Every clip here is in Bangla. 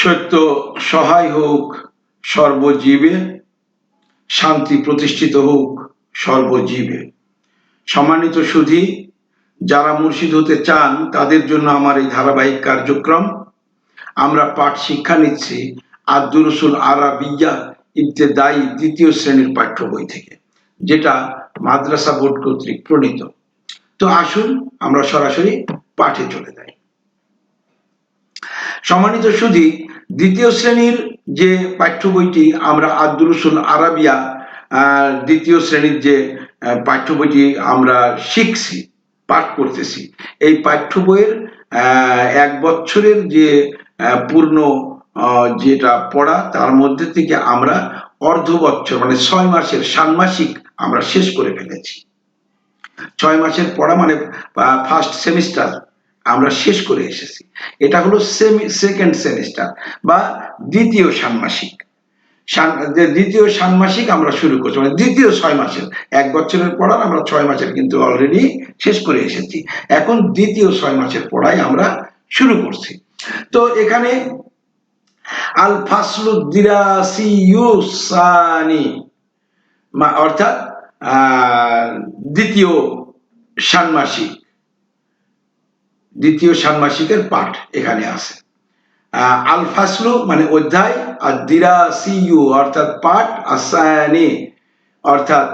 সত্য সহায় হোক সর্বজীবে, শান্তি প্রতিষ্ঠিত হোক সর্বজীবে। সম্মানিত সুধী, যারা মুর্শিদ হতে চান তাদের জন্য আমার এই ধারাবাহিক কার্যক্রম। আমরা পাঠ শিক্ষা নিচ্ছি আদ-দুরুসুল আরাবিয়্যা ইবতেদায়ী দ্বিতীয় শ্রেণীর পাঠ্য বই থেকে, যেটা মাদ্রাসা বোর্ড কর্তৃক প্রণীত। তো আসুন আমরা সরাসরি পাঠে চলে যাই। সম্মানিত সুধী, দ্বিতীয় শ্রেণীর যে পাঠ্য বইটি আমরা আদ-দুরুসুল আরাবিয়্যা দ্বিতীয় শ্রেণীর যে পাঠ্য বইটি আমরা শিখছি, পাঠ করতেছি, এই পাঠ্য বইয়ের 1 বছরের যে পূর্ণ যেটা পড়া, তার মধ্যে থেকে আমরা অর্ধ বছর মানে 6 মাসের ষান্মাসিক আমরা শেষ করে ফেলেছি। 6 মাসের পড়া মানে ফার্স্ট সেমিস্টার আমরা শেষ করে এসেছি। এটা হলো সেকেন্ড সেমিস্টার বা দ্বিতীয় ষান্মাসিক। দ্বিতীয় ষান্মাসিক আমরা শুরু করছি, মানে দ্বিতীয় 6 মাসের। 1 বছরের পড়া আমরা 6 মাসের কিন্তু অলরেডি শেষ করে এসেছি। এখন দ্বিতীয় 6 মাসের পড়াই আমরা শুরু করছি। তো এখানে আল ফাসলু দিরাসিয়্যু সানি অর্থাৎ দ্বিতীয় ষান্মাসিকের পাঠ এখানে আছে। আল ফাসলু মানে অধ্যায়, আর দিরাসিয়্যু অর্থাৎ পাঠ, আসানি অর্থাৎ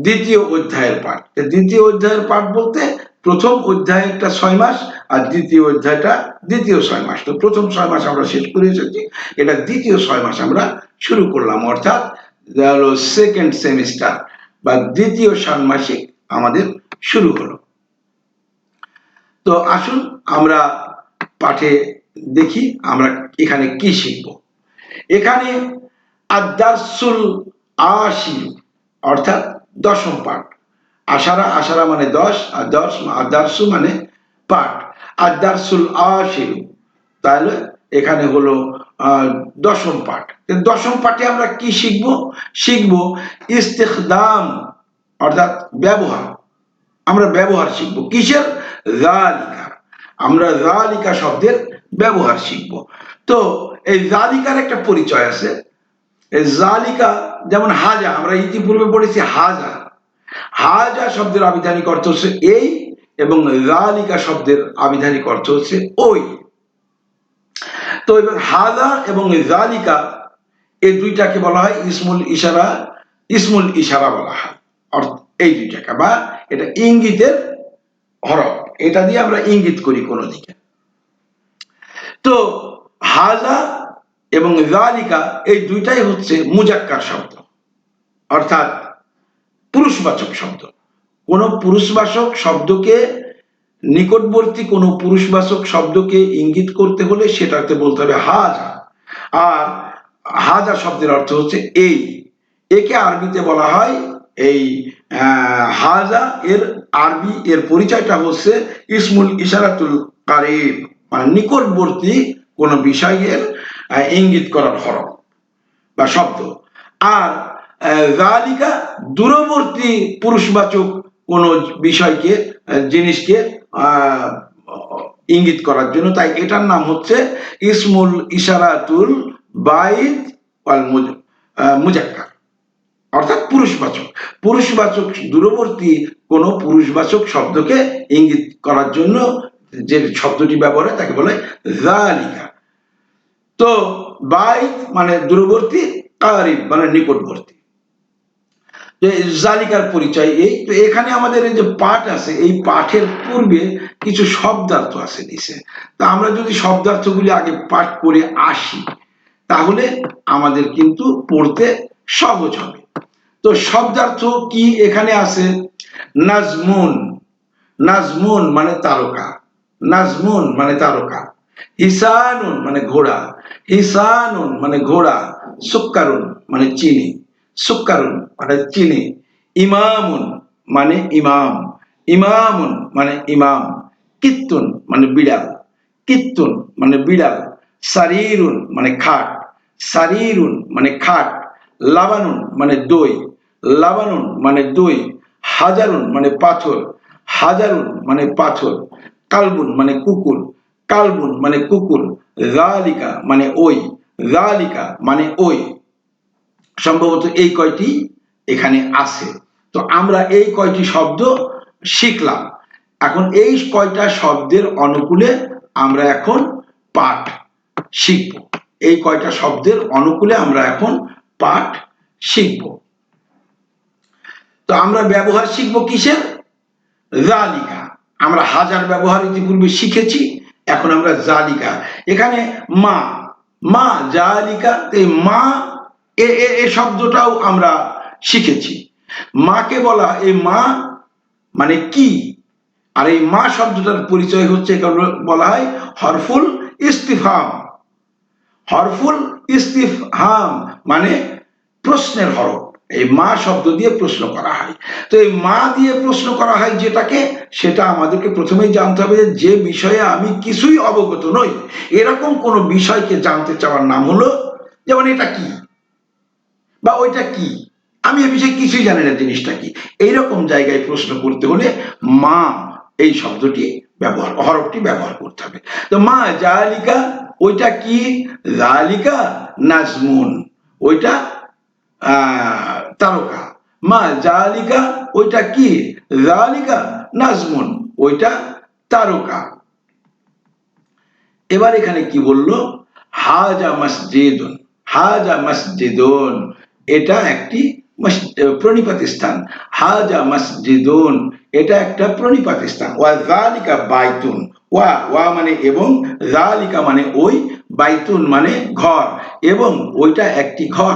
দ্বিতীয় অধ্যায়ের পাঠ। দ্বিতীয় অধ্যায়ের পাঠ বলতে প্রথম অধ্যায়টা 6 মাস আর দ্বিতীয় অধ্যায়টা দ্বিতীয় 6 মাস। তো প্রথম 6 মাস আমরা শেষ করে এসেছি, এটা দ্বিতীয় 6 মাস আমরা শুরু করলাম, অর্থাৎ হলো সেকেন্ড সেমিস্টার বা দ্বিতীয় ষান্মাসিক আমাদের শুরু হলো। তো আসুন আমরা পাঠে দেখি আমরা এখানে কি শিখব। এখানে আদ-দারসুল আশির অর্থাৎ দশম পাঠ। আশারা মানে 10, আর আদ-দারসু মানে পাঠ। আদ-দারসুল আশির, তাহলে এখানে হলো দশম পাঠ। দশম পাঠে আমরা কি শিখব? ইস্তেখদাম অর্থাৎ ব্যবহার। আমরা ব্যবহার শিখব। কিসের? যালিকা। আমরা যালিকা শব্দের ব্যবহার শিখব। তো এই যালিকার একটা পরিচয় আছে। এই যালিকা যেমন হাজা, আমরা ইতিপূর্বে পড়েছি হাজা। হাজা শব্দের আবিধানিক অর্থ হচ্ছে এই, এবং যালিকা শব্দের আবিধানিক অর্থ হচ্ছে ওই। তো এবার হাজা এবং যালিকা এই দুইটাকে বলা হয় ইসমুল ইশারা বলা হয়। এই দুইটাকে, বা এটা ইঙ্গিতের হরফ, এটা দিয়ে আমরা ইঙ্গিত করি কোন দিকে। তো হাজা এবং যালিকা এই দুইটাই হচ্ছে মুজাক্কার শব্দ, অর্থাৎ পুরুষবাচক শব্দ। কোন পুরুষবাচক শব্দকে, নিকটবর্তী কোন পুরুষবাচক শব্দকে ইঙ্গিত করতে হলে সেটাতে বলতে হবে হাজা। আর হাজা শব্দের অর্থ হচ্ছে এই। একে আরবিতে বলা হয় এই হাজা, এর আরবি এর পরিচয়টা হচ্ছে ইসমুল ইশারাতুল কারিব, মানে নিকটবর্তী কোন বিষয়ের ইঙ্গিত করার হরফ বা শব্দ। আর যালিকা দূরবর্তী পুরুষবাচক কোন বিষয়কে, জিনিসকে ইঙ্গিত করার জন্য, তাই এটার নাম হচ্ছে ইসমুল ইশারাতুল বাইদ ওয়াল মুজাক্কার, অর্থাৎ পুরুষবাচক দূরবর্তী কোন পুরুষবাচক শব্দকে ইঙ্গিত করার জন্য যে শব্দটি ব্যবহার হয় তাকে বলে যালিকা। তো বাইদ মানে দূরবর্তী, কারিব মানে নিকটবর্তী। যালিকার পরিচয় এই। তো এখানে আমাদের এই যে পাঠ আছে, এই পাঠের পূর্বে কিছু শব্দার্থ আছে দিছে। তা আমরা যদি শব্দার্থগুলি আগে পাঠ করে আসি, তাহলে আমাদের কিন্তু পড়তে সহজ হবে। তো শব্দার্থ কি এখানে আছে? নাজমুন, নাজমুন মানে তারকা, নাজমুন মানে তারকা। হিসানুন মানে ঘোড়া, হিসানুন মানে ঘোড়া। সুক্কারুন মানে চিনি, সুক্কারুন মানে চিনি। ইমামুন মানে ইমাম, ইমামুন মানে ইমাম। কিত্তুন মানে বিড়াল, কিত্তুন মানে বিড়াল। সারিরুন মানে খাট, সারিরুন মানে খাট। লাবানুন মানে দই, লাবানুন মানে দই। হাজারুন মানে পাথর, হাজারুন মানে পাথর। কালবুন মানে কুকুর, কালবুন মানে কুকুর, যালিকা মানে ওই, যালিকা মানে ওই। সম্ভবত এই কয়টি এখানে আছে। তো আমরা এই কয়টি শব্দ শিখলাম। এখন এই কয়টা শব্দের অনুকূলে আমরা এখন পাঠ শিখব। এই কয়টা শব্দের অনুকূলে আমরা এখন পাঠ শিখব। তো আমরা ব্যবহার শিখব কিসের? জালিকা। আমরা হাজার ব্যবহার ইতিপূর্বে শিখেছি, এখন আমরা জালিকা। এখানে মা, মা জালিকা, এই মা এ শব্দটাও আমরা শিখেছি। মাকে বলা, এই মা মানে কি? আর এই মা শব্দটার পরিচয় হচ্ছে বলা হয় হরফুল ইস্তিফহাম। হরফুল ইস্তিফহাম মানে প্রশ্নের হরফ। এই মা শব্দ দিয়ে প্রশ্ন করা হয়। তো এই মা দিয়ে প্রশ্ন করা হয় যেটাকে, সেটা আমাদেরকে প্রথমেই জানতে হবে যে বিষয়ে আমি কিছুই অবগত নই, এরকম কোন বিষয়কে জানতে চাওয়ার নাম হলো, যেমন এটা কি বা ওইটা কি, আমি এ বিষয়ে কিছুই জানি না, জিনিসটা কি। এইরকম জায়গায় প্রশ্ন করতে হলে মা এই শব্দটি ব্যবহার, হরফটি ব্যবহার করতে হবে। তো মা জালিকা, ওইটা কি? জালিকা নাজমুন, ওইটা তারকা। মা জালিকা, ওইটা কি? জালিকা নাজমুন, ওইটা তারকা। এবার এখানে কি বললো? হাজা মসজিদুন, হাজা মসজিদুন, এটা একটি প্রণিপাত স্থান। হাজা মসজিদুন, এটা একটা প্রণিপাত স্থান। ওয়া যালিকা বাইতুন, ওয়া ওয়া মানে এবং, যালিকা মানে ওই, বাইতুন মানে ঘর, এবং ওইটা একটি ঘর।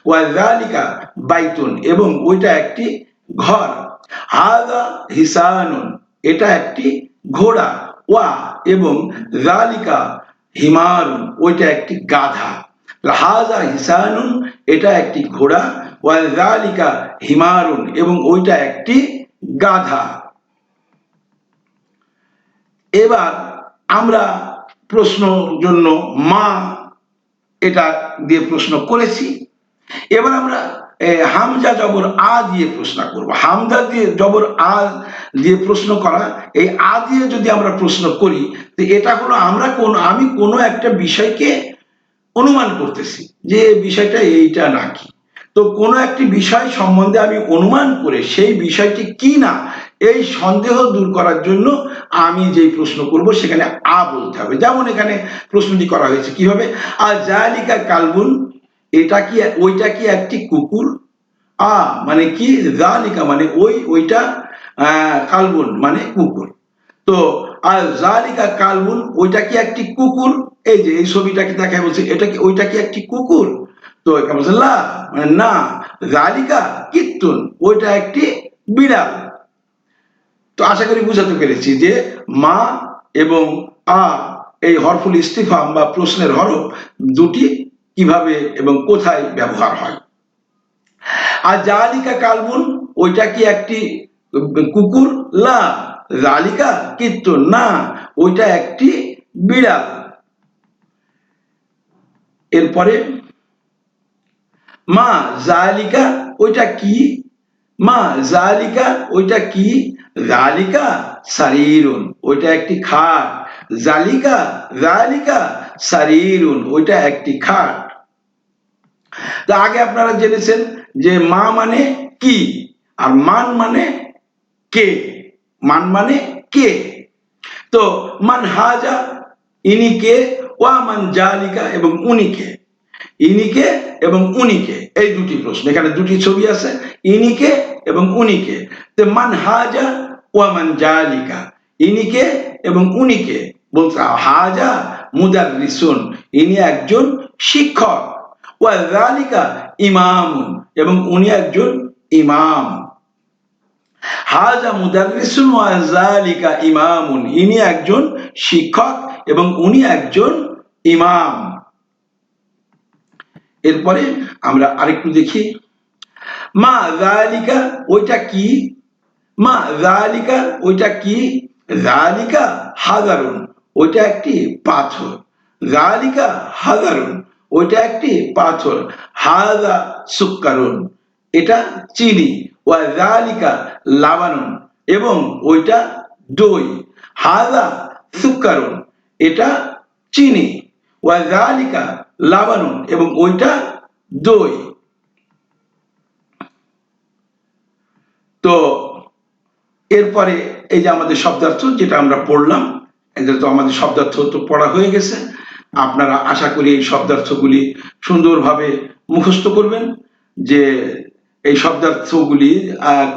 ওয়া যালিকা বাইতুন, এবং ওইটা একটি ঘর। হাজা হিসানুন, এটা একটি ঘোড়া। ওয়া এবং, যালিকা হিমারুন, ওইটা একটি গাধা। হাজা হিসানুন, এটা একটি ঘোড়া। ওয়া যালিকা হিমারুন, এবং ওইটা একটি গাধা। এবার আমরা প্রশ্ন জন্য মা এটা দিয়ে প্রশ্ন করেছি। এবার আমরা হামজা জবর আ দিয়ে প্রশ্ন করব। হামজা দিয়ে জবর আ দিয়ে প্রশ্ন করা, এই আ দিয়ে যদি আমরা প্রশ্ন করি, তো এটা হলো আমি কোনো একটা বিষয়কে অনুমান করতেছি যে বিষয়টা এইটা নাকি। তো কোনো একটি বিষয় সম্বন্ধে আমি অনুমান করে সেই বিষয়টি কি না, এই সন্দেহ দূর করার জন্য আমি যেই প্রশ্ন করব সেখানে আ বলতে হবে। যেমন এখানে প্রশ্নটি করা হয়েছে কিভাবে? আর জালিকা কালবুন, এটা কি, ওইটা কি একটি কুকুর? আ মানে কি, জালিকা মানে ওই, ওইটা কালবুন মানে কুকুর। তো আর জালিকা কালবুন, ওইটা কি একটি কুকুর? এই যে এই ছবিটাকে দেখায় বলছে এটা কি, ওইটা কি একটি কুকুর? তো এটা বলছে লা মানে না। জালিকা কিত্তুন, ওইটা একটি বিড়াল। তো আশা করি বুঝাতে পেরেছি যে মা এবং আ এই হরফুল ইস্তিফহাম বা প্রশ্নের হরফ দুটি কিভাবে এবং কোথায় ব্যবহার হয়। আর জালিকা কালবুন, ওইটা কি একটি কুকুর? লা জালিকা কিত্তু, না ওইটা একটি বিড়াল। এরপরে মা জালিকা, ওইটা কি? মা জালিকা, ওইটা কি? জালিকা সারিরুন, ওইটা একটি খাট। জালিকা জালিকা সারিরুন, ওইটা একটি খাট। তো আগে আপনারা জেনেছেন যে মা মানে কি, আর মান মানে কে। মান মানে কে। তো মান হাজা, ইনি কে? ওয়া মান জালিকা, এবং উনি কে। ইনি কে এবং উনি কে, এই দুটি প্রশ্ন। এখানে দুটি ছবি আছে, ইনি কে এবং উনি কে। তো মান হাজা ওয়া মান জালিকা, ইনি কে এবং উনি কে। বলছে হাজা মুদাররিসুন, ইনি একজন শিক্ষক। ওয়া যালিকা ইমামুন, এবং উনি একজন ইমাম। হাজা মুদাররিসুন ওয়া যালিকা ইমামুন, ইনি একজন শিক্ষক এবং উনি একজন ইমাম। এরপরে আমরা আরেকটু দেখি। মা যালিকা, ওইটা কি? মা যালিকা, ওইটা কি? যালিকা হাজারুন, ওইটা একটি পাথর। যালিকা হাজারুন, ওইটা একটি পাথর। হাজা সুক্কারুন, এটা চিনি। ওয়া যালিকা লাবানুন, এবং ওইটা দই। হাজা সুক্কারুন, এটা চিনি, ওয়াযালিকা লাবানুন, এবং ওইটা দই। তো এরপরে এই যে আমাদের শব্দার্থ যেটা আমরা পড়লাম, এটা তো আমাদের শব্দার্থ তো পড়া হয়ে গেছে। আপনারা আশা করি এই শব্দার্থগুলি সুন্দরভাবে মুখস্থ করবেন। যে এই শব্দার্থগুলি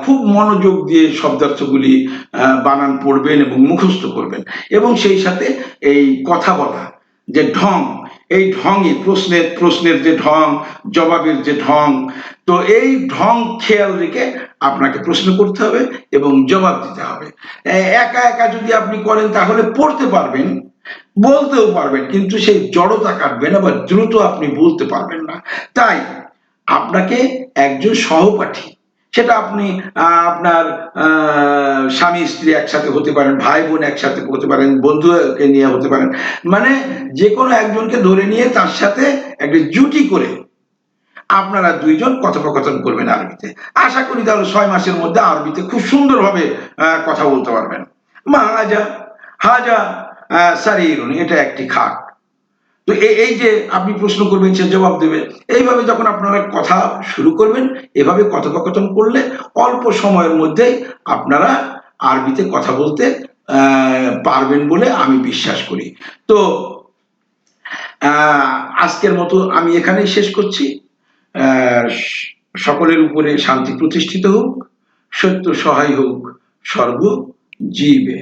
খুব মনোযোগ দিয়ে শব্দার্থগুলি বানান পড়বেন এবং মুখস্থ করবেন, এবং সেই সাথে এই কথা বলা যে ঢং, এই ঢংই প্রশ্নের যে ঢং, জবাবের যে ঢং, তো এই ঢং খেয়াল রেখে আপনাকে প্রশ্ন করতে হবে এবং জবাব দিতে হবে। একা একা যদি আপনি করেন তাহলে পড়তে পারবেন, বলতেও পারবেন, কিন্তু সেই জড়তা কাটবে না বা দ্রুত আপনি বলতে পারবেন না। তাই আপনাকে একজন সহপাঠী, সেটা আপনি আপনার স্বামী স্ত্রী একসাথে হতে পারেন, ভাই বোন একসাথে হতে পারেন, বন্ধুকে নিয়ে হতে পারেন, মানে যে কোনো একজনকে ধরে নিয়ে তার সাথে একটা জুটি করে আপনারা দুইজন কথোপকথন করবেন আরবিতে। আশা করি তাহলে 6 মাসের মধ্যে আরবিতে খুব সুন্দরভাবে কথা বলতে পারবেন। মা হাজা হাজা সারিরুন, এটা একটি খাট। তো এই যে আপনি প্রশ্ন করবেন, সে জবাব দেবে। এইভাবে যখন আপনারা কথা শুরু করবেন, এভাবে কথোপকথন করলে অল্প সময়ের মধ্যেই আপনারা আরবিতে কথা বলতে পারবেন বলে আমি বিশ্বাস করি। তো আজকের মতো আমি এখানেই শেষ করছি। সকলের উপরে শান্তি প্রতিষ্ঠিত হোক, সত্য সহায় হোক সর্বজীবে।